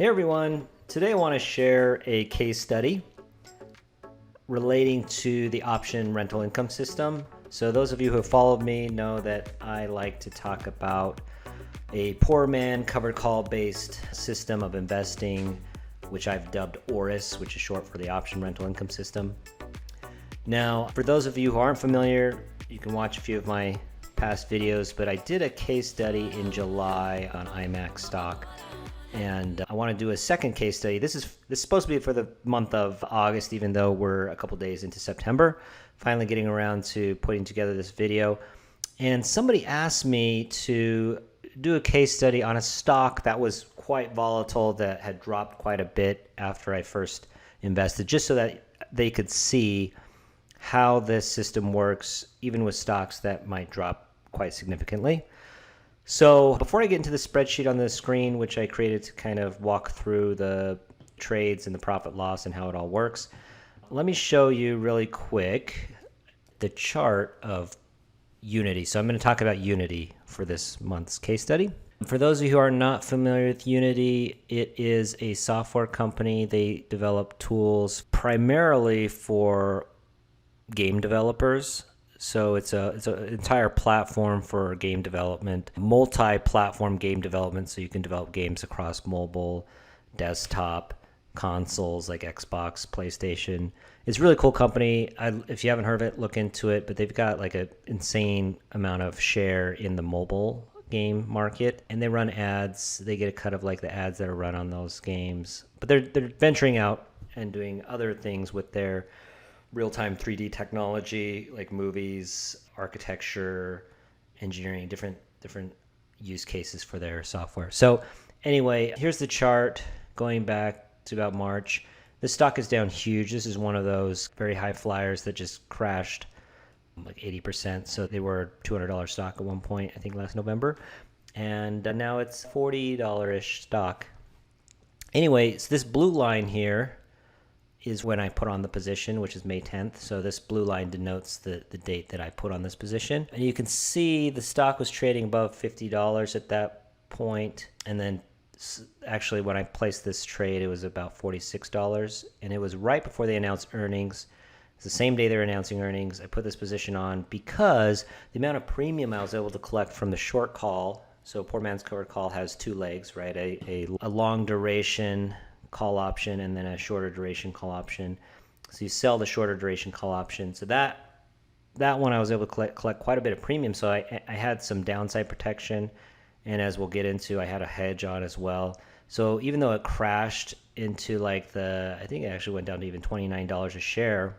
Hey everyone, today I want to share a case study relating to the option rental income system. So those of you who have followed me know that I like to talk about a poor man covered call based system of investing, which I've dubbed ORIS, which is short for the option rental income system. Now, for those of you who aren't familiar, you can watch a few of my past videos, but I did a case study in July on IMAX stock. And I want to do a second case study. This is supposed to be for the month of August, even though we're a couple days into September. Finally getting around to putting together this video. And somebody asked me to do a case study on a stock that was quite volatile, that had dropped quite a bit after I first invested, just so that they could see how this system works, even with stocks that might drop quite significantly. So before I get into the spreadsheet on the screen, which I created to kind of walk through the trades and the profit loss and how it all works, let me show you really quick the chart of Unity. So I'm going to talk about Unity for this month's case study. For those of you who are not familiar with Unity, it is a software company. They develop tools primarily for game developers. So it's an entire platform for game development, multi-platform game development, so you can develop games across mobile, desktop, consoles like Xbox, PlayStation. It's a really cool company. If you haven't heard of it, look into it, but they've got like an insane amount of share in the mobile game market, and they run ads. They get a cut of like the ads that are run on those games, but they're venturing out and doing other things with their real-time 3D technology, like movies, architecture, engineering, different use cases for their software. So anyway, here's the chart going back to about March. The stock is down huge. This is one of those very high flyers that just crashed like 80%. So they were $200 stock at one point, I think last November. And now it's $40-ish stock. Anyway, so this blue line here is when I put on the position, which is May 10th. So this blue line denotes the date that I put on this position. And you can see the stock was trading above $50 at that point. And then actually when I placed this trade, it was about $46. And it was right before they announced earnings. It's the same day they're announcing earnings. I put this position on because the amount of premium I was able to collect from the short call. So poor man's covered call has two legs, right? A long duration call option and then a shorter duration call option. So you sell the shorter duration call option. So that one I was able to collect quite a bit of premium. So I had some downside protection, and as we'll get into, I had a hedge on as well. So even though it crashed into like I think it actually went down to even $29 a share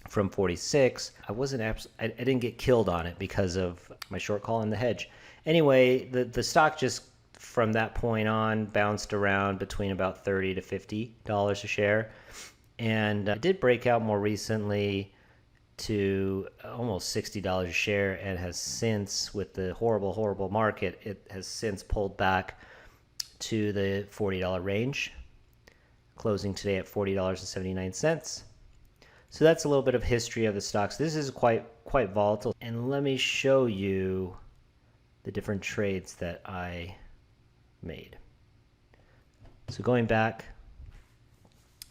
from 46, I didn't get killed on it because of my short call and the hedge. Anyway, the stock just from that point on bounced around between about $30 to $50 a share, and did break out more recently to almost $60 a share, and has since, with the horrible market, it has since pulled back to the $40 range, closing today at $40.79. So that's a little bit of history of the stocks. This is quite volatile, and let me show you the different trades that I made. So going back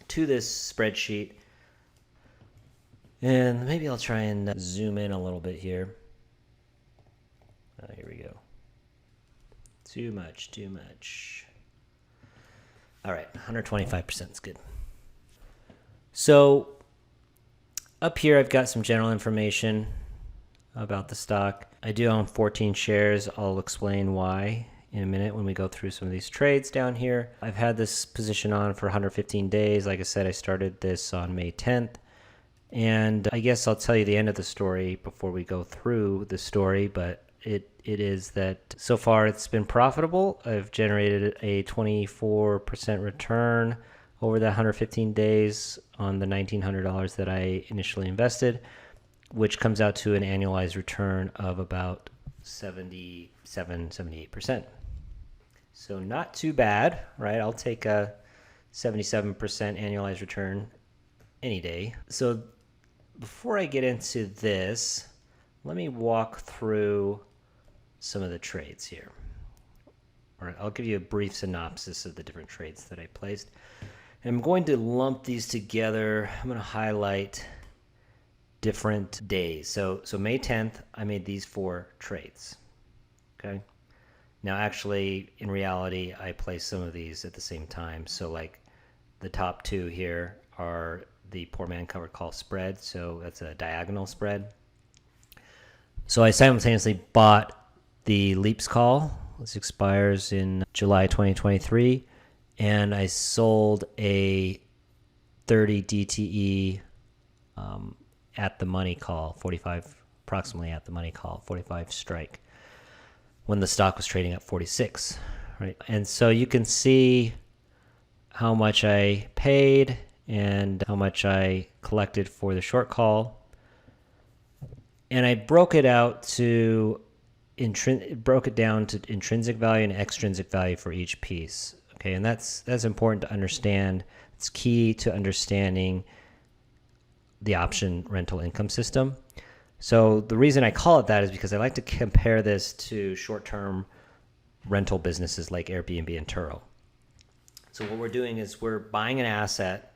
to this spreadsheet, and maybe I'll try and zoom in a little bit here. Here we go. Too much. All right, 125% is good. So up here, I've got some general information about the stock. I do own 14 shares. I'll explain why in a minute when we go through some of these trades down here. I've had this position on for 115 days. Like I said, I started this on May 10th. And I guess I'll tell you the end of the story before we go through the story, but it is that so far it's been profitable. I've generated a 24% return over the 115 days on the $1,900 that I initially invested, which comes out to an annualized return of about 78%. So not too bad, right? I'll take a 77% annualized return any day. So before I get into this, let me walk through some of the trades here. or I'll give you a brief synopsis of the different trades that I placed. And I'm going to lump these together. I'm going to highlight different days. So May 10th, I made these 4 trades. Okay. Now, actually, in reality, I placed some of these at the same time. So like the top 2 here are the poor man covered call spread. So that's a diagonal spread. So I simultaneously bought the Leaps call. This expires in July 2023. And I sold a 30 DTE at the money call, 45, approximately at the money call, 45 strike, when the stock was trading at 46, right? And so you can see how much I paid and how much I collected for the short call. And I broke it out to broke it down to intrinsic value and extrinsic value for each piece. Okay, and that's important to understand. It's key to understanding the option rental income system. So the reason I call it that is because I like to compare this to short-term rental businesses like Airbnb and Turo. So what we're doing is we're buying an asset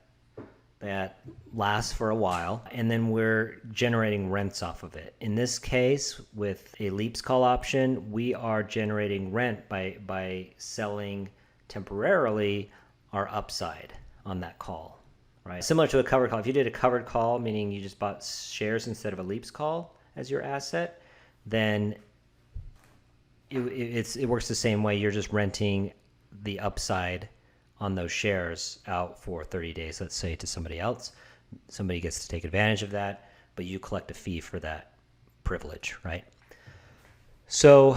that lasts for a while, and then we're generating rents off of it. In this case, with a Leaps call option, we are generating rent by selling temporarily our upside on that call, right? Similar to a covered call. If you did a covered call, meaning you just bought shares instead of a Leaps call as your asset, then it works the same way. You're just renting the upside on those shares out for 30 days, let's say, to somebody else. Somebody gets to take advantage of that, but you collect a fee for that privilege, right? So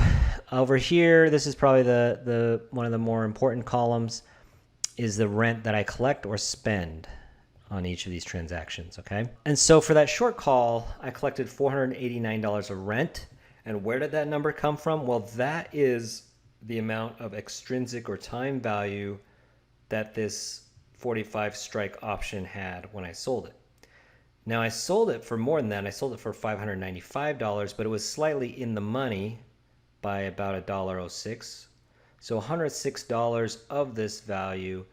over here, this is probably the one of the more important columns, is the rent that I collect or spend on each of these transactions, okay? And so for that short call, I collected $489 of rent. And where did that number come from? Well, that is the amount of extrinsic or time value that this 45 strike option had when I sold it. Now, I sold it for more than that. I sold it for $595, but it was slightly in the money by about $1.06. So $106 of this value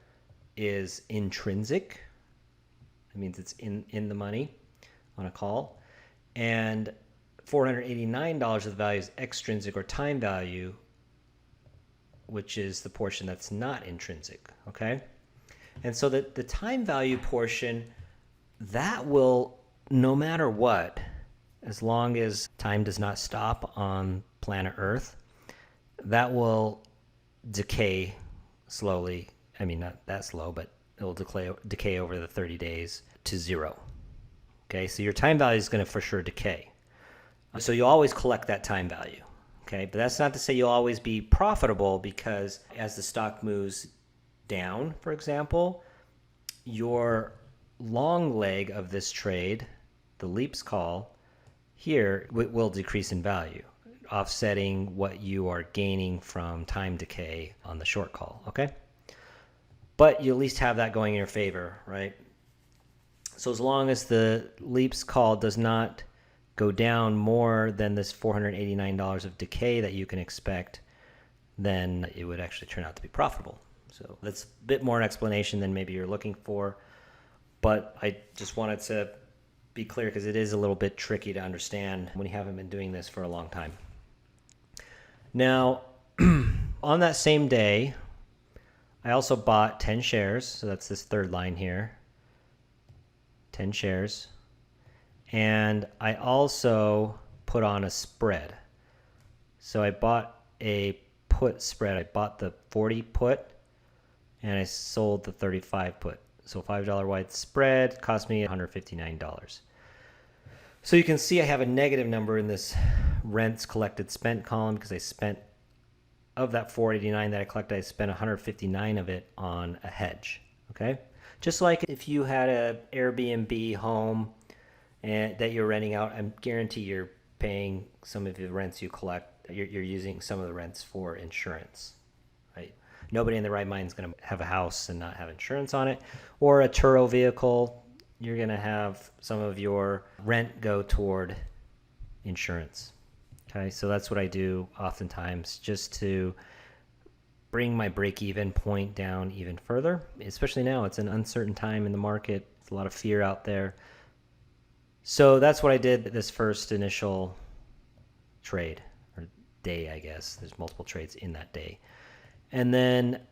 is intrinsic. That means it's in the money on a call. And $489 of the value is extrinsic or time value, which is the portion that's not intrinsic, okay? And so the time value portion, that will, no matter what, as long as time does not stop on planet Earth, that will decay slowly. I mean, not that slow, but it will decay over the 30 days to 0. Okay, so your time value is going to for sure decay. So you always collect that time value. Okay, but that's not to say you'll always be profitable, because as the stock moves down, for example, your long leg of this trade, the Leaps call here, will decrease in value, offsetting what you are gaining from time decay on the short call, okay? But you at least have that going in your favor, right? So as long as the Leaps call does not go down more than this $489 of decay that you can expect, then it would actually turn out to be profitable. So that's a bit more an explanation than maybe you're looking for, but I just wanted to be clear because it is a little bit tricky to understand when you haven't been doing this for a long time. Now, on that same day, I also bought 10 shares, so that's this third line here, 10 shares. And I also put on a spread. So I bought a put spread. I bought the 40 put and I sold the 35 put. So $5 wide spread cost me $159. So you can see I have a negative number in this rents collected spent column, because I spent, of that $489 that I collected, I spent $159 of it on a hedge. Okay, just like if you had a Airbnb home and that you're renting out, I guarantee you're paying some of the rents you collect. You're using some of the rents for insurance, right? Nobody in their right mind is going to have a house and not have insurance on it. Or a Turo vehicle, you're going to have some of your rent go toward insurance. Okay, so that's what I do oftentimes, just to bring my break-even point down even further, especially now. It's an uncertain time in the market. There's a lot of fear out there. So that's what I did this first initial trade, or day, I guess. There's multiple trades in that day. And then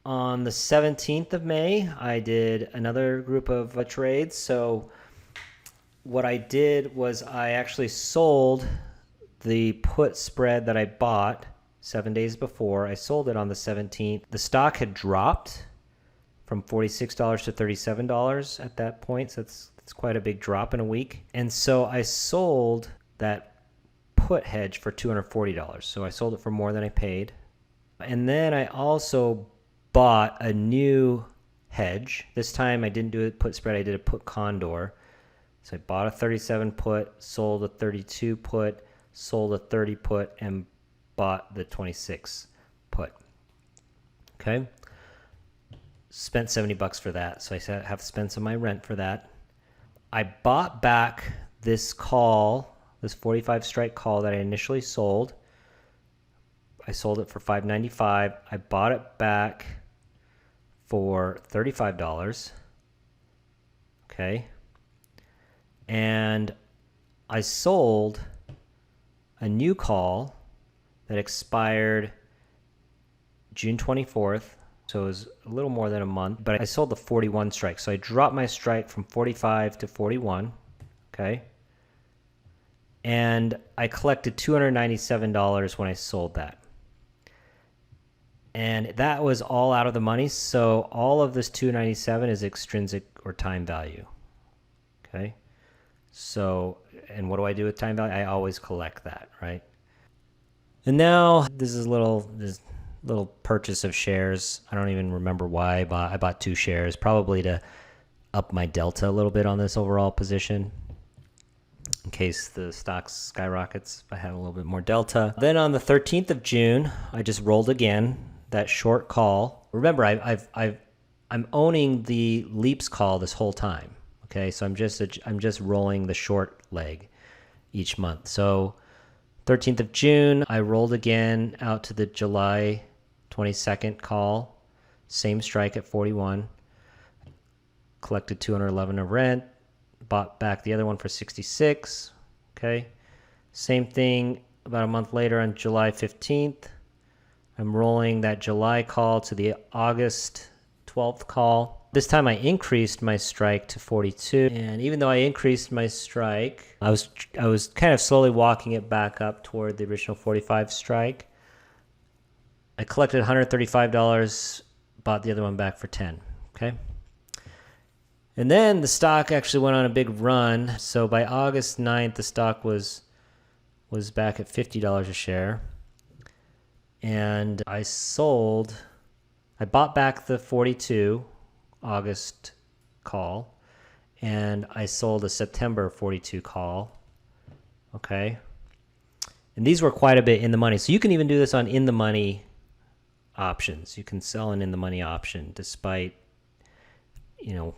on the 17th of May, I did another group of trades. So what I did was I actually sold the put spread that I bought 7 days before. I sold it on the 17th. The stock had dropped from $46 to $37 at that point. So it's quite a big drop in a week. And so I sold that put hedge for $240. So I sold it for more than I paid. And then I also bought a new hedge. This time I didn't do a put spread. I did a put condor. So I bought a 37 put, sold a 32 put, sold a 30 put, and bought the 26 put. Okay. Spent $70 for that. So I have to spend some of my rent for that. I bought back this call, this 45 strike call that I initially sold. I sold it for $5.95. I bought it back for $35. Okay. And I sold a new call that expired June 24th. So it was a little more than a month, but I sold the 41 strike. So I dropped my strike from 45 to 41. Okay. And I collected $297 when I sold that. And that was all out of the money. So all of this $297 is extrinsic or time value. Okay. So, and what do I do with time value? I always collect that, right? And now this is this little purchase of shares. I don't even remember why I bought 2 shares, probably to up my delta a little bit on this overall position in case the stock skyrockets. I had a little bit more delta. Then on the 13th of June, I just rolled again that short call. Remember, I'm owning the leaps call this whole time. Okay, so I'm just rolling the short leg each month. So 13th of June, I rolled again out to the July 22nd call, same strike at 41, collected $211 of rent, bought back the other one for 66. Okay, same thing about a month later on July 15th. I'm rolling that July call to the August 12th call. This time I increased my strike to 42. And even though I increased my strike, I was kind of slowly walking it back up toward the original 45 strike. I collected $135, bought the other one back for 10. Okay. And then the stock actually went on a big run. So by August 9th, the stock was back at $50 a share. And I bought back the 42 August call, and I sold a September 42 call. Okay. And these were quite a bit in the money. So you can even do this on in the money options. You can sell an in the money option despite,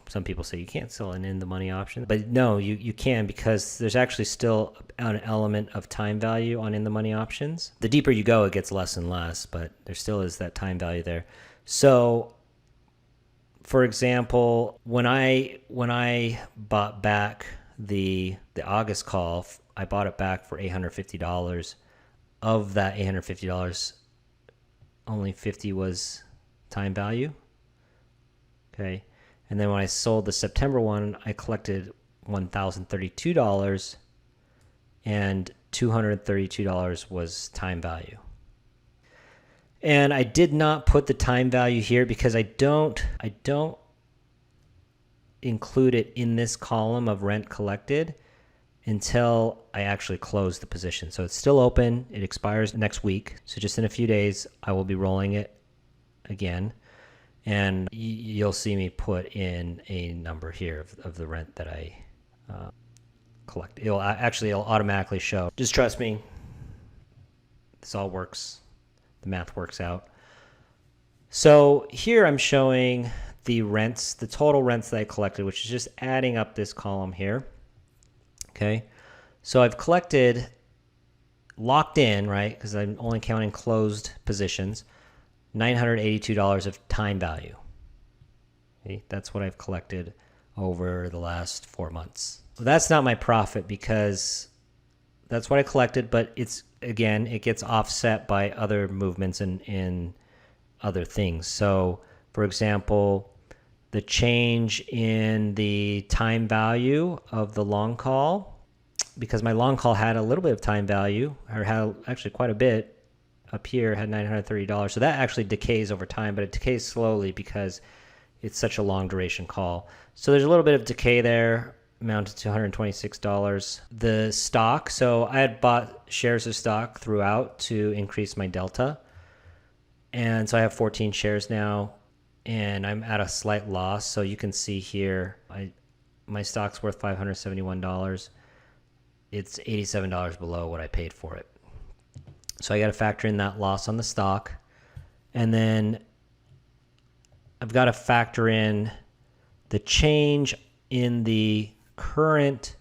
some people say you can't sell an in the money option, but no, you can, because there's actually still an element of time value on in the money options. The deeper you go, it gets less and less, but there still is that time value there. So for example, when I bought back the August call, I bought it back for $850. Of that $850, only $50 was time value. Okay. And then when I sold the September one, I collected $1,032, and $232 was time value. And I did not put the time value here because I don't include it in this column of rent collected until I actually close the position. So it's still open. It expires next week. So just in a few days, I will be rolling it again. And you'll see me put in a number here of the rent that I collect. It'll automatically show. Just trust me. This all works. The math works out. So here I'm showing the rents, the total rents that I collected, which is just adding up this column here. Okay. So I've collected locked in, right? Because I'm only counting closed positions, $982 of time value. Okay, that's what I've collected over the last 4 months. So that's not my profit because that's what I collected, but it's, again, it gets offset by other movements in other things. So, for example, the change in the time value of the long call, because my long call had a little bit of time value, or had actually quite a bit up here, had $930. So that actually decays over time, but it decays slowly because it's such a long duration call. So there's a little bit of decay there, amounted to $126. The stock, so I had bought shares of stock throughout to increase my delta. And so I have 14 shares now, and I'm at a slight loss. So you can see here, my stock's worth $571. It's $87 below what I paid for it. So I got to factor in that loss on the stock. And then I've got to factor in the change in the current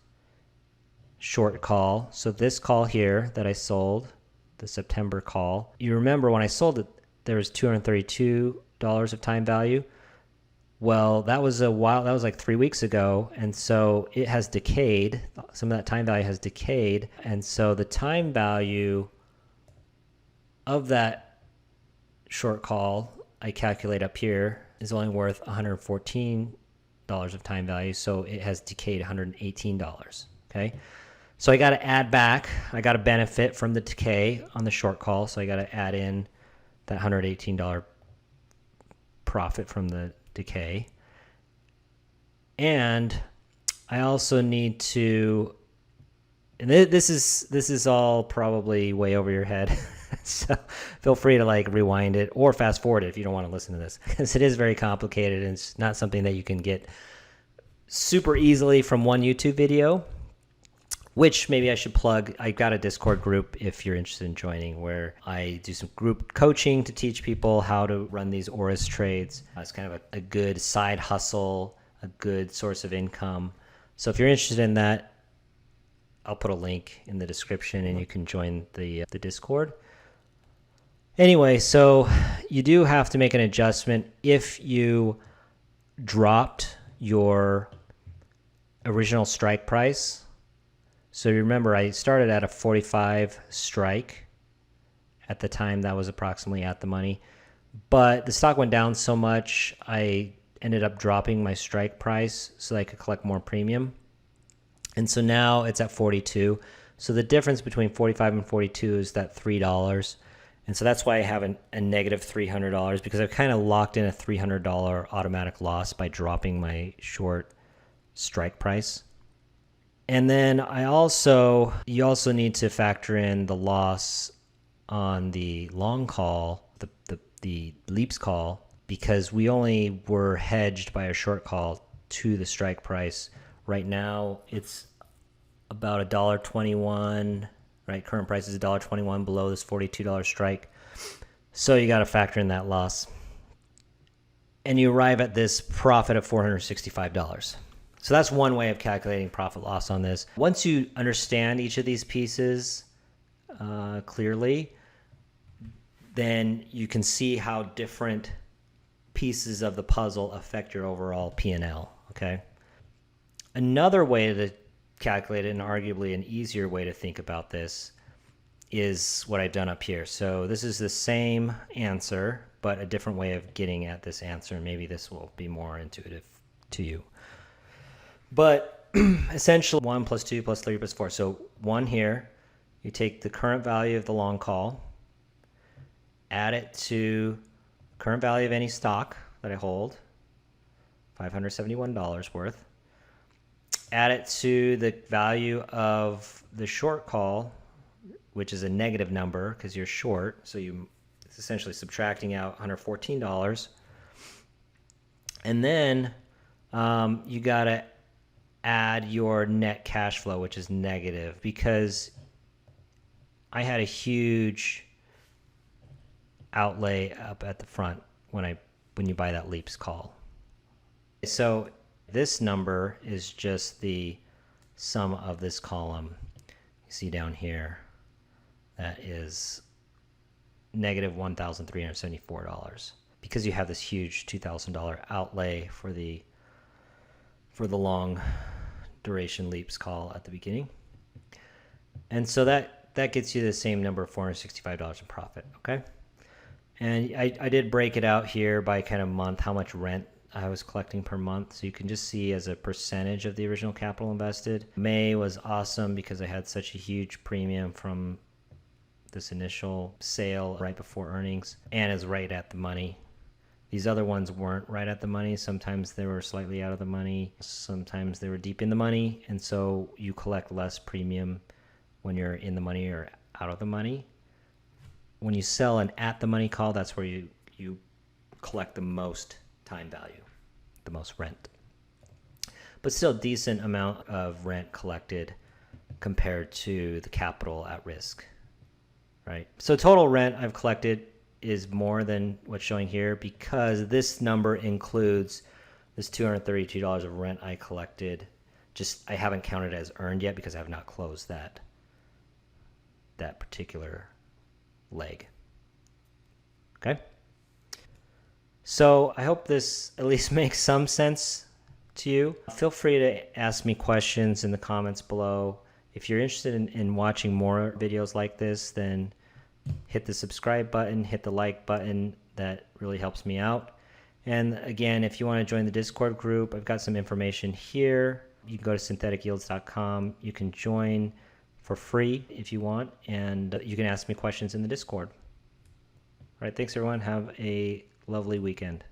short call. So this call here that I sold, the September call, you remember when I sold it, there was $232 of time value. Well, that was a while, that was like 3 weeks ago. And so it has decayed. Some of that time value has decayed. And so the time value of that short call I calculate up here is only worth $114 of time value. So it has decayed $118. Okay. So I got to add back, I got to benefit from the decay on the short call. So I got to add in that $118 profit from the decay. And I also need to, and this is all probably way over your head. So feel free to like rewind it or fast forward it if you don't want to listen to this, because it is very complicated and it's not something that you can get super easily from one YouTube video, which maybe I should plug. I got a Discord group if you're interested in joining, where I do some group coaching to teach people how to run these ORIS trades. It's kind of a good side hustle, a good source of income. So if you're interested in that, I'll put a link in the description and you can join the Discord. Anyway, so you do have to make an adjustment if you dropped your original strike price. So remember, I started at a 45 strike. At the time, that was approximately at the money. But the stock went down so much, I ended up dropping my strike price so that I could collect more premium. And so now it's at 42. So the difference between 45 and 42 is that $3. And so that's why I have a negative $300, because I've kind of locked in a $300 automatic loss by dropping my short strike price. And then you also need to factor in the loss on the long call, the leaps call, because we only were hedged by a short call to the strike price. Right now it's about $1.21, right? Current price is $1.21 below this $42 strike. So you got to factor in that loss. And you arrive at this profit of $465. So that's one way of calculating profit loss on this. Once you understand each of these pieces clearly, then you can see how different pieces of the puzzle affect your overall P&L, okay? Another way to calculate it, and arguably an easier way to think about this, is what I've done up here. So this is the same answer, but a different way of getting at this answer. Maybe this will be more intuitive to you. But essentially 1 plus 2 plus 3 plus 4. So 1 here, you take the current value of the long call, add it to current value of any stock that I hold, $571 worth. Add it to the value of the short call, which is a negative number because you're short. So it's essentially subtracting out $114. And then you got to add your net cash flow, which is negative, because I had a huge outlay up at the front when you buy that leaps call. So this number is just the sum of this column. You see down here, that is negative $1,374 because you have this huge $2,000 outlay for the long duration leaps call at the beginning. And so that gets you the same number of $465 in profit, okay? And I did break it out here by kind of month, how much rent I was collecting per month. So you can just see as a percentage of the original capital invested. May was awesome because I had such a huge premium from this initial sale right before earnings and is right at the money. These other ones weren't right at the money. Sometimes they were slightly out of the money. Sometimes they were deep in the money. And so you collect less premium when you're in the money or out of the money. When you sell an at the money call, that's where you collect the most time value, the most rent. But still decent amount of rent collected compared to the capital at risk, right? So total rent I've collected is more than what's showing here because this number includes this $232 of rent I collected. Just I haven't counted as earned yet because I have not closed that particular leg. Okay. So I hope this at least makes some sense to you. Feel free to ask me questions in the comments below. If you're interested in watching more videos like this, then hit the subscribe button, hit the like button. That really helps me out. And again, if you want to join the Discord group, I've got some information here. You can go to syntheticyields.com. You can join for free if you want, and you can ask me questions in the Discord. All right, thanks everyone. Have a lovely weekend.